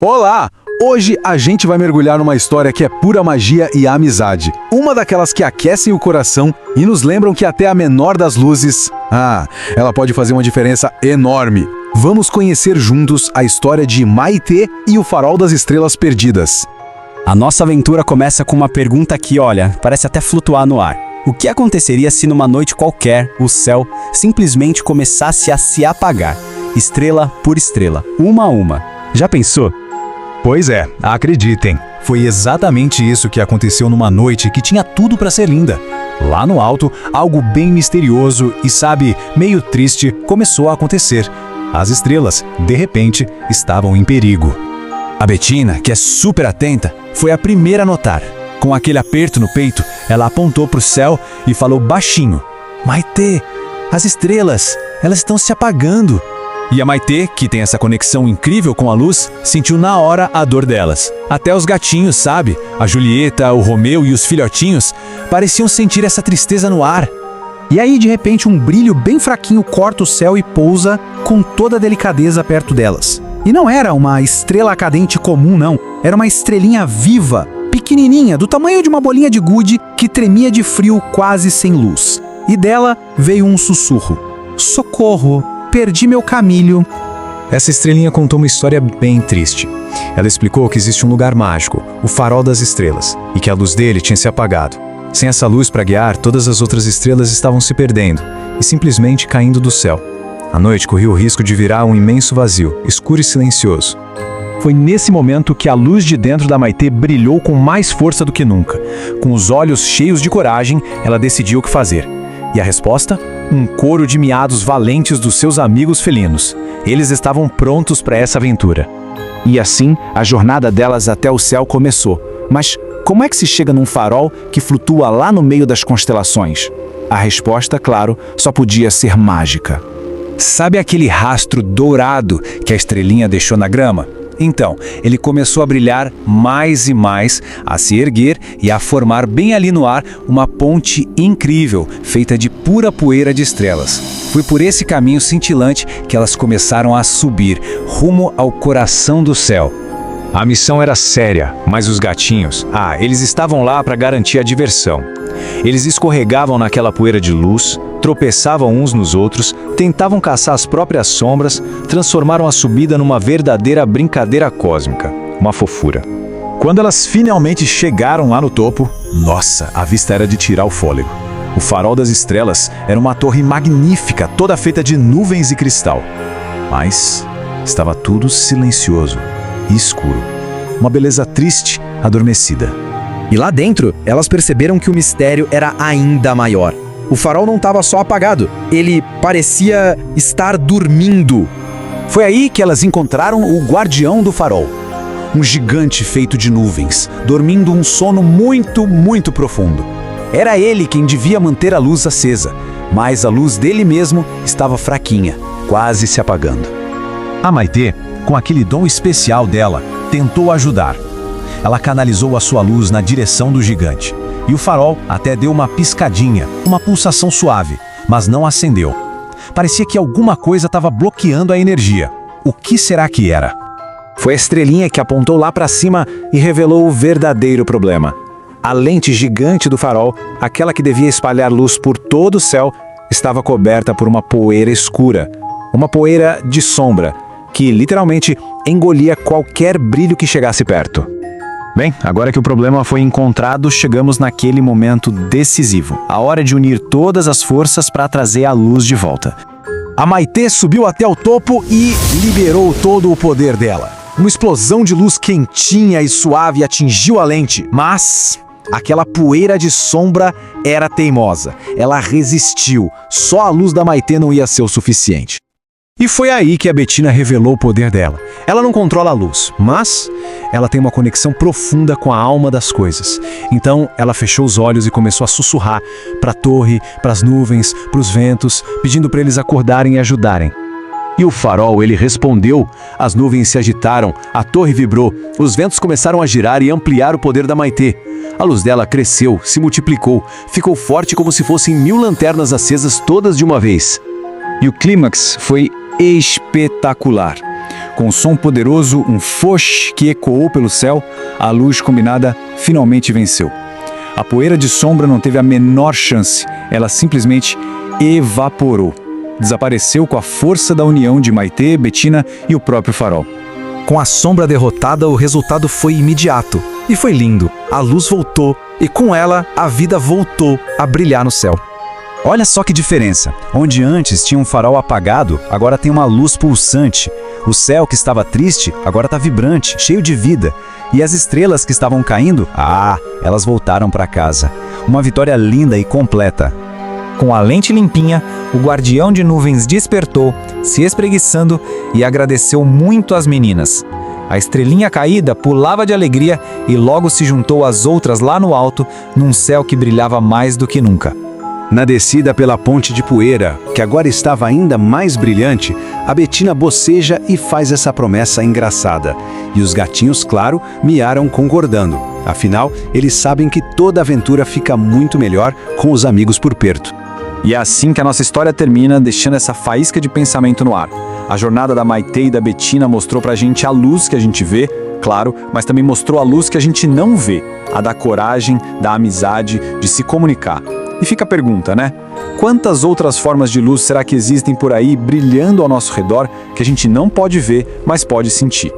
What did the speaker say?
Olá! Hoje a gente vai mergulhar numa história que é pura magia e amizade. Uma daquelas que aquecem o coração e nos lembram que até a menor das luzes, ela pode fazer uma diferença enorme. Vamos conhecer juntos a história de Maitê e o Farol das Estrelas Perdidas. A nossa aventura começa com uma pergunta que, parece até flutuar no ar. O que aconteceria se numa noite qualquer o céu simplesmente começasse a se apagar, estrela por estrela, uma a uma? Já pensou? Pois é, acreditem, foi exatamente isso que aconteceu numa noite que tinha tudo para ser linda. Lá no alto, algo bem misterioso e, meio triste começou a acontecer. As estrelas, de repente, estavam em perigo. A Bettina, que é super atenta, foi a primeira a notar. Com aquele aperto no peito, ela apontou para o céu e falou baixinho: "Maitê, as estrelas, elas estão se apagando." E a Maitê, que tem essa conexão incrível com a luz, sentiu na hora a dor delas. Até os gatinhos, a Julieta, o Romeu e os filhotinhos pareciam sentir essa tristeza no ar. E aí, de repente, um brilho bem fraquinho corta o céu e pousa com toda a delicadeza perto delas. E não era uma estrela cadente comum, não. Era uma estrelinha viva, pequenininha, do tamanho de uma bolinha de gude, que tremia de frio quase sem luz. E dela veio um sussurro: "Socorro! Perdi meu Camilho." Essa estrelinha contou uma história bem triste. Ela explicou que existe um lugar mágico, o Farol das Estrelas, e que a luz dele tinha se apagado. Sem essa luz para guiar, todas as outras estrelas estavam se perdendo e simplesmente caindo do céu. A noite corria o risco de virar um imenso vazio, escuro e silencioso. Foi nesse momento que a luz de dentro da Maitê brilhou com mais força do que nunca. Com os olhos cheios de coragem, ela decidiu o que fazer. E a resposta? Um coro de miados valentes dos seus amigos felinos. Eles estavam prontos para essa aventura. E assim, a jornada delas até o céu começou. Mas como é que se chega num farol que flutua lá no meio das constelações? A resposta, claro, só podia ser mágica. Sabe aquele rastro dourado que a estrelinha deixou na grama? Então, ele começou a brilhar mais e mais, a se erguer e a formar bem ali no ar uma ponte incrível, feita de pura poeira de estrelas. Foi por esse caminho cintilante que elas começaram a subir, rumo ao coração do céu. A missão era séria, mas os gatinhos, eles estavam lá para garantir a diversão. Eles escorregavam naquela poeira de luz, tropeçavam uns nos outros, tentavam caçar as próprias sombras, transformaram a subida numa verdadeira brincadeira cósmica, uma fofura. Quando elas finalmente chegaram lá no topo, nossa, a vista era de tirar o fôlego. O Farol das Estrelas era uma torre magnífica, toda feita de nuvens e cristal. Mas estava tudo silencioso e escuro. Uma beleza triste, adormecida. E lá dentro, elas perceberam que o mistério era ainda maior. O farol não estava só apagado, ele parecia estar dormindo. Foi aí que elas encontraram o guardião do farol. Um gigante feito de nuvens, dormindo um sono muito, muito profundo. Era ele quem devia manter a luz acesa, mas a luz dele mesmo estava fraquinha, quase se apagando. A Maitê, com aquele dom especial dela, tentou ajudar. Ela canalizou a sua luz na direção do gigante. E o farol até deu uma piscadinha, uma pulsação suave, mas não acendeu. Parecia que alguma coisa estava bloqueando a energia. O que será que era? Foi a estrelinha que apontou lá para cima e revelou o verdadeiro problema. A lente gigante do farol, aquela que devia espalhar luz por todo o céu, estava coberta por uma poeira escura. Uma poeira de sombra, que literalmente engolia qualquer brilho que chegasse perto. Bem, agora que o problema foi encontrado, chegamos naquele momento decisivo. A hora de unir todas as forças para trazer a luz de volta. A Maitê subiu até o topo e liberou todo o poder dela. Uma explosão de luz quentinha e suave atingiu a lente, mas aquela poeira de sombra era teimosa. Ela resistiu. Só a luz da Maitê não ia ser o suficiente. E foi aí que a Bettina revelou o poder dela. Ela não controla a luz, mas ela tem uma conexão profunda com a alma das coisas. Então, ela fechou os olhos e começou a sussurrar para a torre, para as nuvens, para os ventos, pedindo para eles acordarem e ajudarem. E o farol, ele respondeu, as nuvens se agitaram, a torre vibrou, os ventos começaram a girar e ampliar o poder da Maitê. A luz dela cresceu, se multiplicou, ficou forte como se fossem 1000 lanternas acesas todas de uma vez. E o clímax foi espetacular. Com um som poderoso, um fosh que ecoou pelo céu, a luz combinada finalmente venceu. A poeira de sombra não teve a menor chance, ela simplesmente evaporou. Desapareceu com a força da união de Maitê, Bettina e o próprio farol. Com a sombra derrotada, o resultado foi imediato. E foi lindo. A luz voltou, e com ela, a vida voltou a brilhar no céu. Olha só que diferença. Onde antes tinha um farol apagado, agora tem uma luz pulsante. O céu que estava triste, agora está vibrante, cheio de vida. E as estrelas que estavam caindo, elas voltaram para casa. Uma vitória linda e completa. Com a lente limpinha, o guardião de nuvens despertou, se espreguiçando, e agradeceu muito às meninas. A estrelinha caída pulava de alegria e logo se juntou às outras lá no alto, num céu que brilhava mais do que nunca. Na descida pela ponte de poeira, que agora estava ainda mais brilhante, a Bettina boceja e faz essa promessa engraçada. E os gatinhos, claro, miaram concordando. Afinal, eles sabem que toda aventura fica muito melhor com os amigos por perto. E é assim que a nossa história termina, deixando essa faísca de pensamento no ar. A jornada da Maitê e da Bettina mostrou pra gente a luz que a gente vê, claro, mas também mostrou a luz que a gente não vê, a da coragem, da amizade, de se comunicar. E fica a pergunta, né? Quantas outras formas de luz será que existem por aí brilhando ao nosso redor que a gente não pode ver, mas pode sentir?